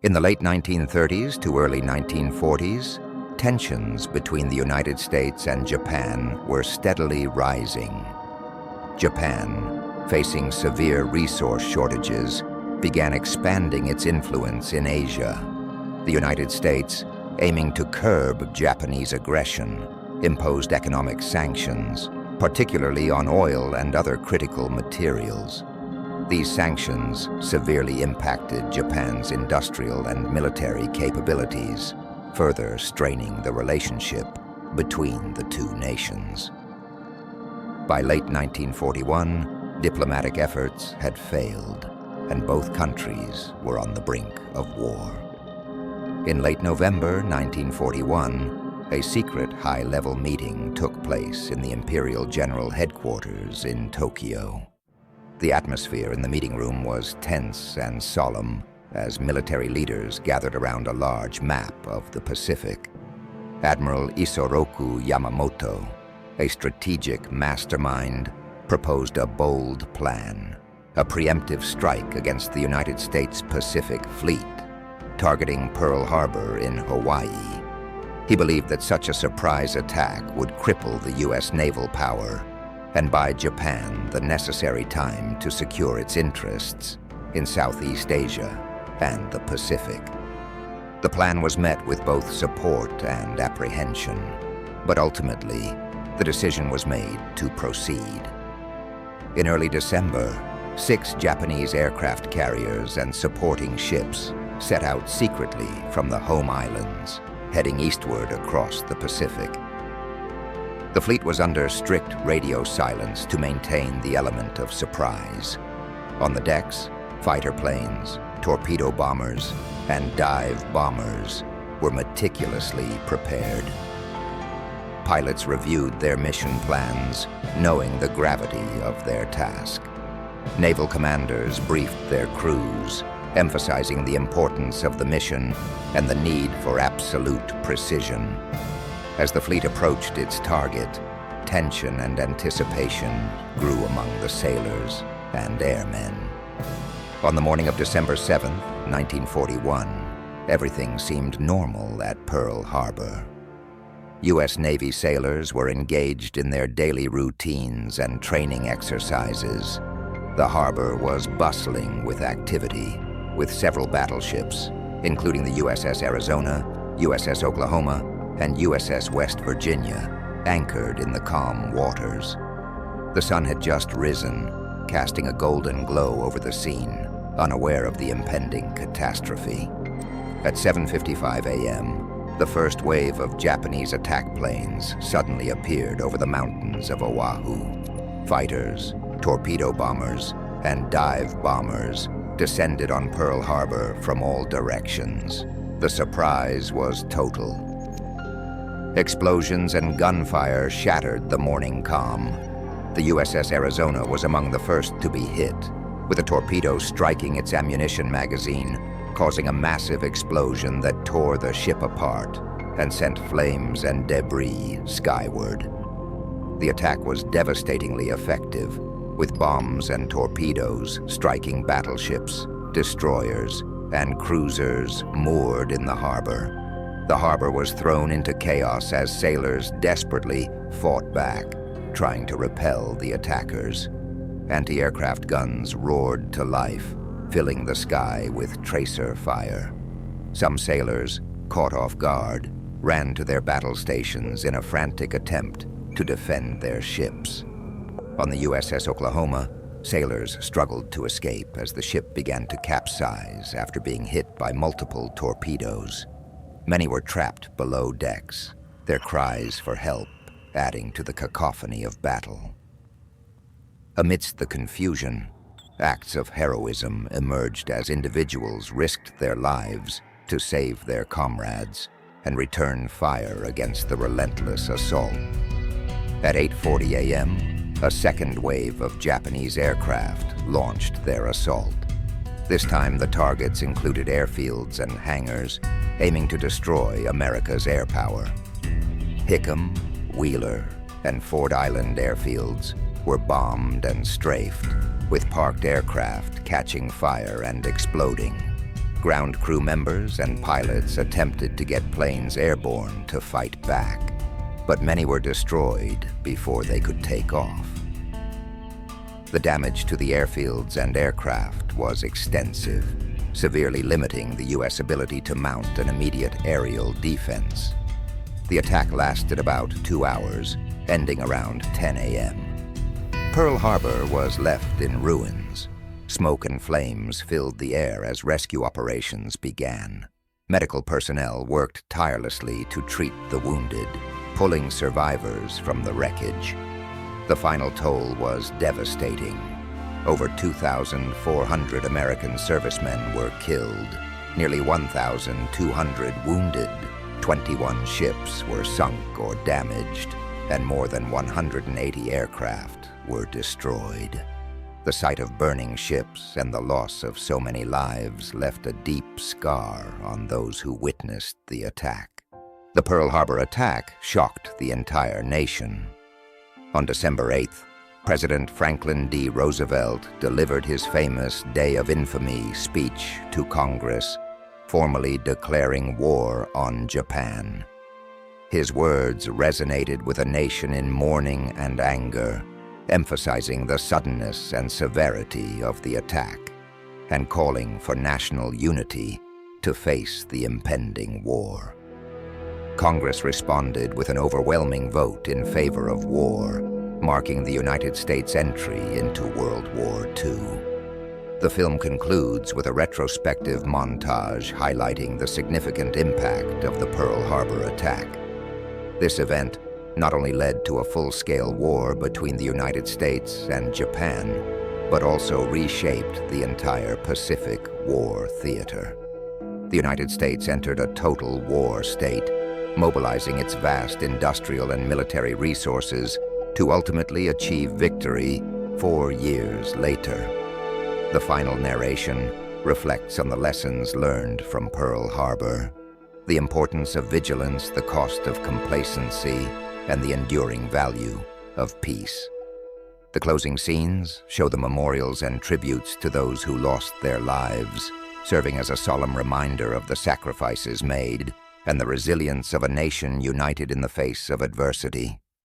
In the late 1930s to early 1940s, tensions between the United States and Japan were steadily rising. Japan, facing severe resource shortages, began expanding its influence in Asia. The United States, aiming to curb Japanese aggression, imposed economic sanctions, particularly on oil and other critical materials. These sanctions severely impacted Japan's industrial and military capabilities, further straining the relationship between the two nations. By late 1941, diplomatic efforts had failed, and both countries were on the brink of war. In late November 1941, a secret high-level meeting took place in the Imperial General Headquarters in Tokyo. The atmosphere in the meeting room was tense and solemn as military leaders gathered around a large map of the Pacific. Admiral Isoroku Yamamoto, a strategic mastermind, proposed a bold plan, a preemptive strike against the United States Pacific Fleet, targeting Pearl Harbor in Hawaii. He believed that such a surprise attack would cripple the U.S. naval power and buy Japan the necessary time to secure its interests in Southeast Asia and the Pacific. The plan was met with both support and apprehension, but ultimately, the decision was made to proceed. In early December, 6 Japanese aircraft carriers and supporting ships set out secretly from the home islands, heading eastward across the Pacific. The fleet was under strict radio silence to maintain the element of surprise. On the decks, fighter planes, torpedo bombers, and dive bombers were meticulously prepared. Pilots reviewed their mission plans, knowing the gravity of their task. Naval commanders briefed their crews, emphasizing the importance of the mission and the need for absolute precision. As the fleet approached its target, tension and anticipation grew among the sailors and airmen. On the morning of December 7, 1941, everything seemed normal at Pearl Harbor. U.S. Navy sailors were engaged in their daily routines and training exercises. The harbor was bustling with activity, with several battleships, including the USS Arizona, USS Oklahoma, and USS West Virginia, anchored in the calm waters. The sun had just risen, casting a golden glow over the scene, unaware of the impending catastrophe. At 7:55 a.m., the first wave of Japanese attack planes suddenly appeared over the mountains of Oahu. Fighters, torpedo bombers, and dive bombers descended on Pearl Harbor from all directions. The surprise was total. Explosions and gunfire shattered the morning calm. The USS Arizona was among the first to be hit, with a torpedo striking its ammunition magazine, causing a massive explosion that tore the ship apart and sent flames and debris skyward. The attack was devastatingly effective, with bombs and torpedoes striking battleships, destroyers, and cruisers moored in the harbor. The harbor was thrown into chaos as sailors desperately fought back, trying to repel the attackers. Anti-aircraft guns roared to life, filling the sky with tracer fire. Some sailors, caught off guard, ran to their battle stations in a frantic attempt to defend their ships. On the USS Oklahoma, sailors struggled to escape as the ship began to capsize after being hit by multiple torpedoes. Many were trapped below decks, their cries for help adding to the cacophony of battle. Amidst the confusion, acts of heroism emerged as individuals risked their lives to save their comrades and return fire against the relentless assault. At 8:40 a.m., a second wave of Japanese aircraft launched their assault. This time, the targets included airfields and hangars, aiming to destroy America's air power. Hickam, Wheeler, and Ford Island airfields were bombed and strafed, with parked aircraft catching fire and exploding. Ground crew members and pilots attempted to get planes airborne to fight back, but many were destroyed before they could take off. The damage to the airfields and aircraft was extensive, severely limiting the U.S. ability to mount an immediate aerial defense. The attack lasted about 2 hours, ending around 10 a.m. Pearl Harbor was left in ruins. Smoke and flames filled the air as rescue operations began. Medical personnel worked tirelessly to treat the wounded, pulling survivors from the wreckage. The final toll was devastating. Over 2,400 American servicemen were killed, nearly 1,200 wounded, 21 ships were sunk or damaged, and more than 180 aircraft were destroyed. The sight of burning ships and the loss of so many lives left a deep scar on those who witnessed the attack. The Pearl Harbor attack shocked the entire nation. On December 8th, President Franklin D. Roosevelt delivered his famous Day of Infamy speech to Congress, formally declaring war on Japan. His words resonated with a nation in mourning and anger, emphasizing the suddenness and severity of the attack, and calling for national unity to face the impending war. Congress responded with an overwhelming vote in favor of war, marking the United States' entry into World War II. The film concludes with a retrospective montage highlighting the significant impact of the Pearl Harbor attack. This event not only led to a full-scale war between the United States and Japan, but also reshaped the entire Pacific War theater. The United States entered a total war state, mobilizing its vast industrial and military resources to ultimately achieve victory 4 years later. The final narration reflects on the lessons learned from Pearl Harbor, the importance of vigilance, the cost of complacency, and the enduring value of peace. The closing scenes show the memorials and tributes to those who lost their lives, serving as a solemn reminder of the sacrifices made and the resilience of a nation united in the face of adversity.